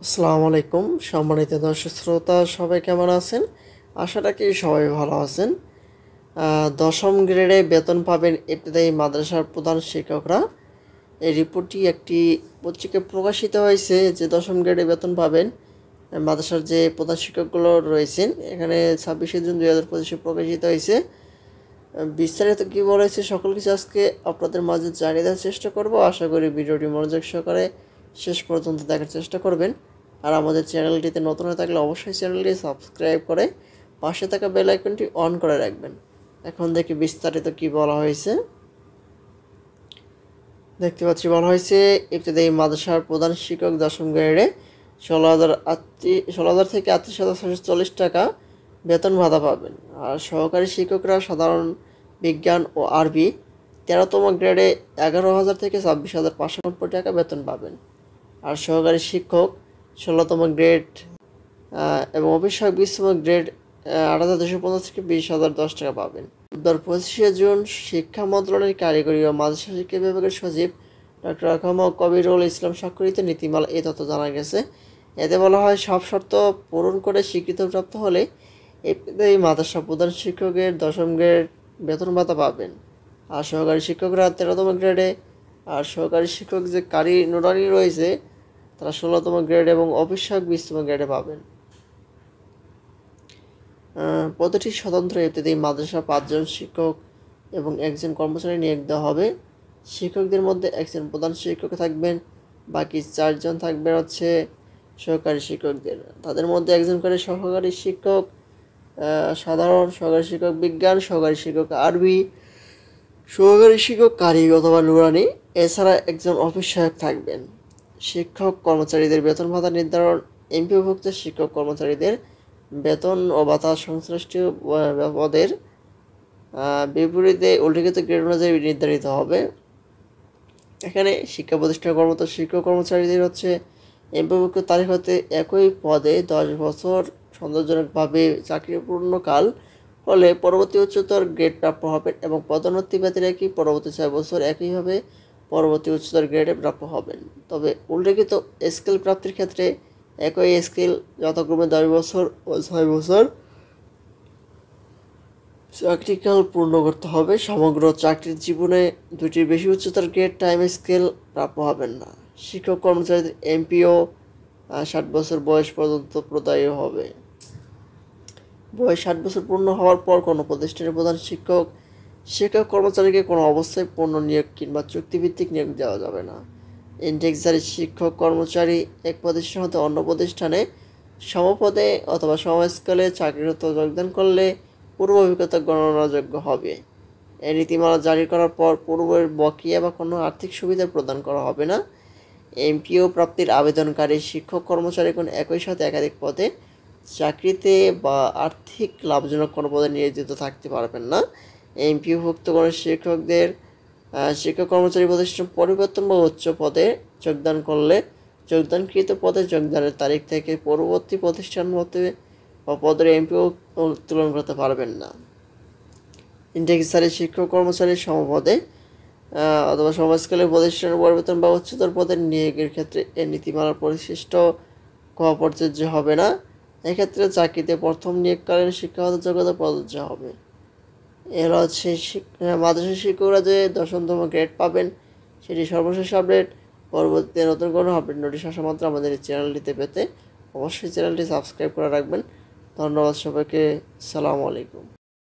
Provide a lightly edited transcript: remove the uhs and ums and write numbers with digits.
আসসালামু আলাইকুম সম্মানিত দর্শক শ্রোতা, সবাই কেমন আছেন? আশা রাখি সবাই ভালো আছেন। দশম গ্রেডে বেতন পাবেন ইবতেদায়ী মাদ্রাসার প্রধান শিক্ষকরা। এই রিপোর্টটি একটি পত্রিকায় প্রকাশিত হয়েছে যে দশম গ্রেডে বেতন পাবেন মাদ্রাসার যে প্রধান শিক্ষকগুলো রয়েছেন। এখানে 26 জুন 2025 প্রকাশিত হয়েছে। বিস্তারিত কী বলা হয়েছে সকল কিছু আজকে আপনাদের মাঝে জানিয়ে দেওয়ার চেষ্টা করব। আশা করি ভিডিওটি মনোযোগ সহকারে শেষ পর্যন্ত দেখার চেষ্টা করবেন। আর আমাদের চ্যানেলটিতে নতুন হয়ে থাকলে অবশ্যই চ্যানেলটি সাবস্ক্রাইব করে পাশে থাকা বেল আইকনটি অন করে রাখবেন। এখন দেখি বিস্তারিত কি বলা হয়েছে। দেখতে পাচ্ছি বলা হয়েছে ইবতেদায়ী মাদ্রাসার প্রধান শিক্ষক দশম গ্রেডে 16,000 থেকে 38,640 টাকা বেতন ভাতা পাবেন। আর সহকারী শিক্ষকরা সাধারণ বিজ্ঞান ও আরবি 13তম গ্রেডে 11,000 থেকে 26,590 টাকা বেতন পাবেন। আর সহকারী শিক্ষক 16তম গ্রেড এবং অফিসসহায়ক 20তম গ্রেড 8,250 থেকে 20,010 টাকা পাবেন। 25 জুন শিক্ষা মন্ত্রণালয়ের কারিগরি ও মাদ্রাসা শিক্ষা বিভাগের সচিব ডক্টর আকামা কবিরুল ইসলাম স্বাক্ষরিত নীতিমালা এই তথ্য জানা গেছে। এতে বলা হয়, সব শর্ত পূরণ করে স্বীকৃতিপ্রাপ্ত হলে এই মাদ্রাসা প্রধান শিক্ষকের দশম গ্রেড বেতন ভাতা পাবেন। আর সহকারী শিক্ষকরা 13তম গ্রেডে, আর সহকারী শিক্ষক যে কারি নুরানি রয়েছে তারা 16তম গ্রেড এবং অফিসসহায়ক 20তম গ্রেডে পাবেন। প্রতিটি স্বতন্ত্র ইবতেদায়ী মাদ্রাসা 5 জন শিক্ষক এবং 1 জন কর্মচারী নিয়োগ দেওয়া হবে। শিক্ষকদের মধ্যে 1 জন প্রধান শিক্ষক থাকবেন, বাকি 4 জন থাকবে হচ্ছে সহকারী শিক্ষকদের। তাদের মধ্যে 1 জন করে সহকারী শিক্ষক সাধারণ, সহকারী শিক্ষক বিজ্ঞান, সহকারী শিক্ষক আরবি, সহকারী শিক্ষক কারি অথবা নুরানি, এছাড়া 1 জন অফিস সহায়ক থাকবেন। শিক্ষক কর্মচারীদের বেতন ভাতা নির্ধারণ। এমপিওভুক্ত শিক্ষক কর্মচারীদের বেতন ও ভাতা সংশ্লিষ্ট পদের বিপরীতে উল্লিখিত গ্রেড অনুযায়ী নির্ধারিত হবে। এখানে শিক্ষা প্রতিষ্ঠানে কর্মরত শিক্ষক কর্মচারীদের হচ্ছে এমপিওভুক্ত তারিখ হতে একই পদে 10 বছর সন্তোষজনকভাবে চাকরি পূর্ণকাল হলে পরবর্তী উচ্চতর গ্রেড প্রাপ্য হবেন এবং পদোন্নতি ব্যতীত একই পরবর্তী 6 বছর একইভাবে পরবর্তী উচ্চতর গ্রেডে প্রাপ্য হবেন। তবে উল্লেখিত স্কেল প্রাপ্তির ক্ষেত্রে একই স্কেল যথাক্রমে 10 বছর ও 6 বছর চাকরিকাল পূর্ণ করতে হবে। সমগ্র চাকরির জীবনে 2টির বেশি উচ্চতর গ্রেড টাইম স্কেল প্রাপ্য হবেন না। শিক্ষক কর্মচারীদের এমপিও 60 বছর বয়স পর্যন্ত প্রদায় হবে। বয়স 60 বছর পূর্ণ হওয়ার পর কোনো প্রতিষ্ঠানের প্রধান শিক্ষক কর্মচারীকে কোনো অবস্থায় পূর্ণ নিয়োগ কিংবা চুক্তিভিত্তিক নিয়োগ দেওয়া যাবে না। ইনটেকজারি শিক্ষক কর্মচারী এক প্রতিষ্ঠান হতে অন্য প্রতিষ্ঠানে সমপদে অথবা সমস্কালে চাকরিরত যোগদান করলে পূর্ব অভিজ্ঞতা গণনাযোগ্য হবে। এই নীতিমালা জারি করার পর পূর্বের বকেয়া বা কোনো আর্থিক সুবিধা প্রদান করা হবে না। এমপিও প্রাপ্তির আবেদনকারী শিক্ষক কর্মচারীগণ একই সাথে একাধিক পদে চাকরিতে বা আর্থিক লাভজনক কোনো পদে নিয়োজিত থাকতে পারবেন না। এমপিওভুক্ত কোনো শিক্ষক কর্মচারী প্রতিষ্ঠান পরিবর্তন বা উচ্চ পদে যোগদান করলে যোগদানকৃত পদে যোগদানের তারিখ থেকে পরবর্তী প্রতিষ্ঠান হতে বা পদের এমপিও উত্তোলন করতে পারবেন না। ইনটেকজারি শিক্ষক কর্মচারী সমপদে অথবা সমাজকালীন প্রতিষ্ঠানের পরিবর্তন বা উচ্চতর পদের নিয়োগের ক্ষেত্রে এই নীতিমালার পরিশিষ্ট হওয়া প্রযোজ্য হবে না। এক্ষেত্রে চাকরিতে প্রথম নিয়োগকালীন শিক্ষাগত যোগ্যতা প্রযোজ্য হবে। এর হচ্ছে মাদ্রাসা শিক্ষকরা যে 10তম গ্রেড পাবেন সেটি সর্বশেষ আপডেট। পরবর্তীতে নতুন কোনো আপডেট নোটিশ আসা মাত্র আমাদের এই চ্যানেলটিতে পেতে অবশ্যই চ্যানেলটি সাবস্ক্রাইব করে রাখবেন। ধন্যবাদ সবাইকে। আসসালামু আলাইকুম।